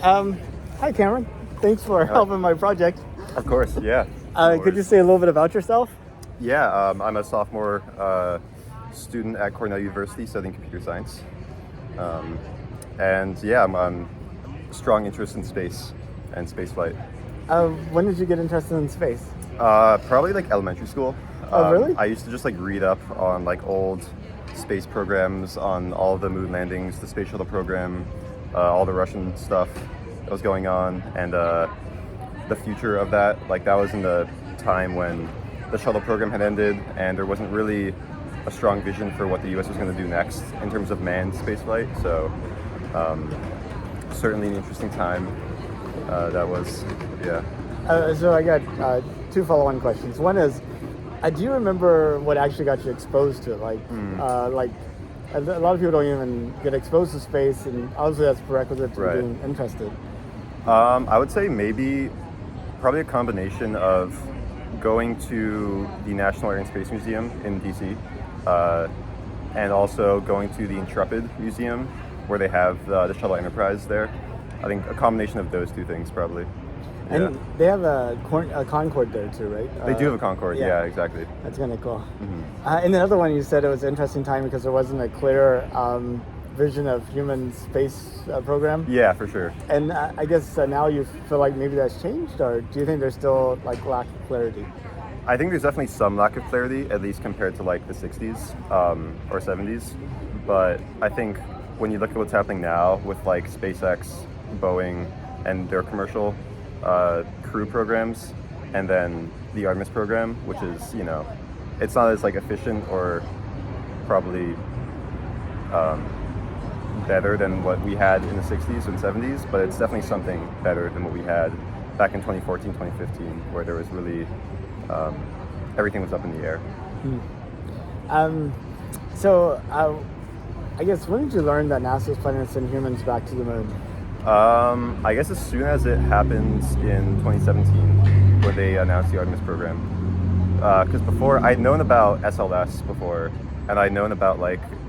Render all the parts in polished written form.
Um, Hi, Cameron. Thanks for helping my project. Of course, yeah. No Could you worries. say a little bit about yourself? Yeah, I'm a sophomore student at Cornell University studying computer science. Um, and yeah, I'm strong interest in space and space flight. When did you get interested in space? Probably like elementary school. Oh, really? I used to just like read up on like old space programs, on all of the moon landings, the space shuttle program, all the Russian stuff that was going on, and the future of that. Like that was in the time when the shuttle program had ended, and there wasn't really a strong vision for what the U.S. was going to do next in terms of manned spaceflight. So certainly an interesting time. That was, yeah. So I got two follow-on questions. One is, do you remember what actually got you exposed to it? Like a lot of people don't even get exposed to space, and obviously that's prerequisite to Right. being interested. I would say maybe probably a combination of going to the National Air and Space Museum in DC, and also going to the Intrepid Museum where they have the Shuttle Enterprise there. I think a combination of those two things probably. Yeah. And they have a Concorde there too, right? They do have a Concorde, yeah, exactly. That's kind of cool. And the other one, you said it was an interesting time because there wasn't a clear vision of human space program. Yeah, for sure. And I guess now you feel like maybe that's changed, or do you think there's still like lack of clarity? I think there's definitely some lack of clarity, at least compared to like the 60s or 70s. But I think when you look at what's happening now with like SpaceX, Boeing, and their commercial crew programs, and then the Artemis program, which is, it's not as like efficient or probably better than what we had in the 60s and 70s, but it's definitely something better than what we had back in 2014, 2015, where there was really everything was up in the air. So I guess when did you learn that NASA was planning to send humans back to the moon? I guess as soon as it happens in 2017, when they announced the Artemis program. Because before, I'd known about SLS before, and I'd known about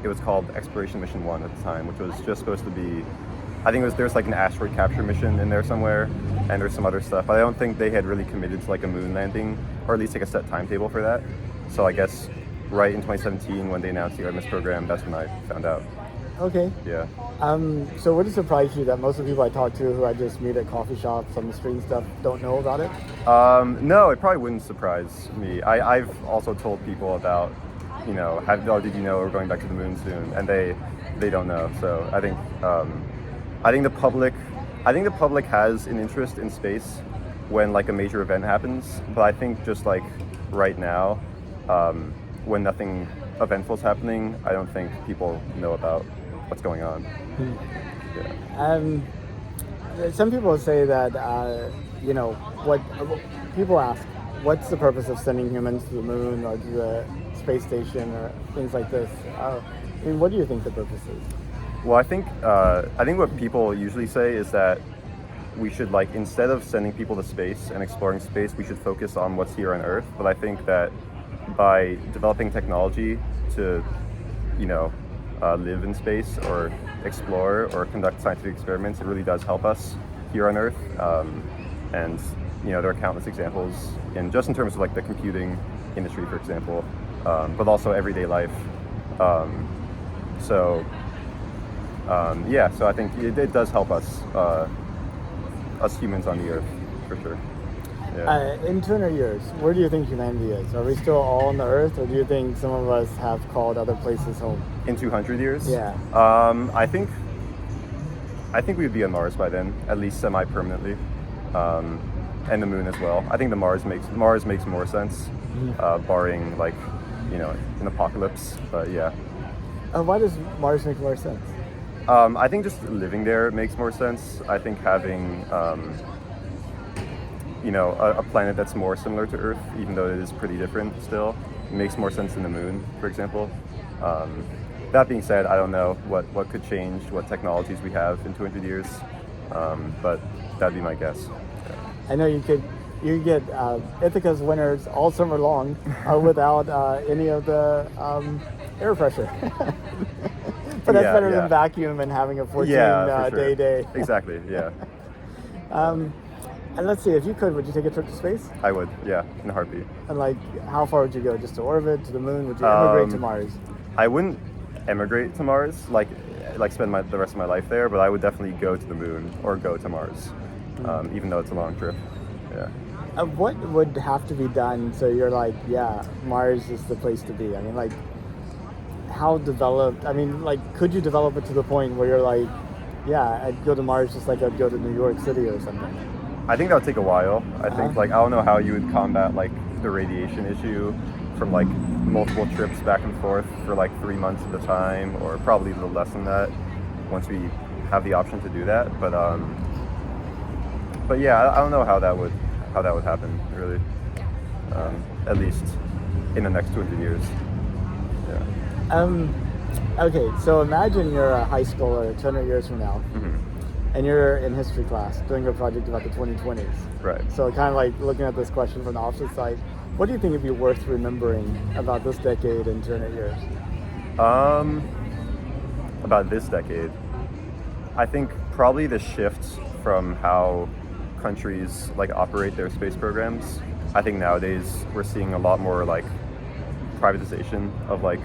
it was called Exploration Mission 1 at the time, which was just supposed to be, I think there's like an asteroid capture mission in there somewhere, and there's some other stuff, but I don't think they had really committed to like a moon landing, or at least like a set timetable for that. So I guess right in 2017, when they announced the Artemis program, that's when I found out. Okay. Yeah. So would it surprise you that most of the people I talk to who I just meet at coffee shops on the street and stuff don't know about it? No, it probably wouldn't surprise me. I've also told people about, did you know we're going back to the moon soon? And they don't know. So I think the public has an interest in space when like a major event happens. But I think just like right now, when nothing eventful is happening, I don't think people know about what's going on. Yeah. Some people say that, what people ask, what's the purpose of sending humans to the moon or to the space station or things like this? What do you think the purpose is? Well, I think what people usually say is that we should instead of sending people to space and exploring space, we should focus on what's here on Earth. But I think that by developing technology to, live in space or explore or conduct scientific experiments, it really does help us here on Earth. And there are countless examples in terms of the computing industry, for example, but also everyday life. So I think it does help us, us humans on the Earth, for sure. Yeah. In 200 years, where do you think humanity is? Are we still all on the Earth, or do you think some of us have called other places home? In 200 years? Yeah. I think we'd be on Mars by then, at least semi-permanently, and the Moon as well. I think Mars makes more sense, barring an apocalypse. But yeah. Why does Mars make more sense? I think just living there makes more sense. I think having a planet that's more similar to Earth, even though it is pretty different still, makes more sense than the Moon, for example. That being said, I don't know what could change, what technologies we have in 200 years, but that'd be my guess. I know you get Ithaca's winners all summer long without any of the air pressure. But that's better than vacuum and having a 14 for sure. day. Exactly, yeah. And let's see, if you could, would you take a trip to space? I would, yeah, in a heartbeat. And like, how far would you go? Just to orbit, to the moon? Would you immigrate to Mars? I wouldn't emigrate to Mars, like spend the rest of my life there, but I would definitely go to the moon or go to Mars, even though it's a long trip. Yeah. What would have to be done so you're like, yeah, Mars is the place to be? I mean, like, how developed? I mean, like, could you develop it to the point where you're like, yeah, I'd go to Mars just like I'd go to New York City or something? I think that would take a while. I think, like, I don't know how you would combat like the radiation issue from like multiple trips back and forth for like 3 months at a time, or probably a little less than that once we have the option to do that. But yeah, I don't know how that would happen really. At least in the next 200 years. Yeah. Okay, so imagine you're a high schooler 200 years from now, and you're in history class doing a project about the 2020s. Right. So kind of like looking at this question from the opposite side, what do you think would be worth remembering about this decade in 200 years? About this decade, I think probably the shifts from how countries like operate their space programs. I think nowadays we're seeing a lot more like privatization of like,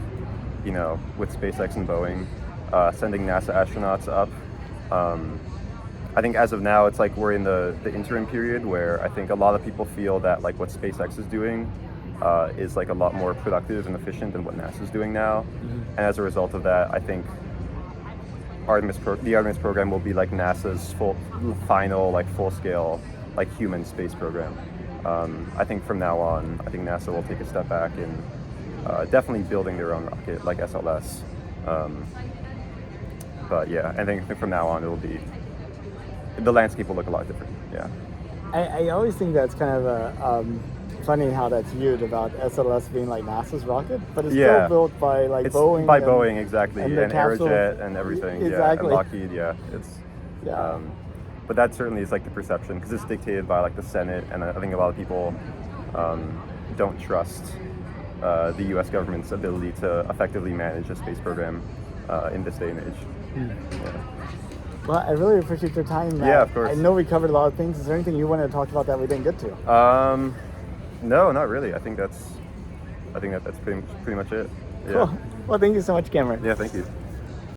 you know, with SpaceX and Boeing, sending NASA astronauts up. I think as of now, it's like we're in the interim period where I think a lot of people feel that like what SpaceX is doing is like a lot more productive and efficient than what NASA is doing now. And as a result of that, I think the Artemis program will be like NASA's final like full-scale like human space program. I think from now on, I think NASA will take a step back in definitely building their own rocket like SLS. But yeah, I think from now on the landscape will look a lot different. Yeah. I always think that's kind of funny how that's viewed about SLS being like NASA's rocket, but it's still built by like Boeing. By Boeing, exactly, and capsule, Aerojet and everything. Exactly. Yeah, and Lockheed. Yeah, it's. Yeah. But that certainly is like the perception because it's dictated by like the Senate, and I think a lot of people don't trust the U.S. government's ability to effectively manage a space program in this day and age. Yeah. Well, I really appreciate your time, Matt. Yeah, of course. I know we covered a lot of things. Is there anything you wanted to talk about that we didn't get to? No, not really. I think that's pretty much it. Yeah. Cool. Well, thank you so much, Cameron. Yeah, thank you.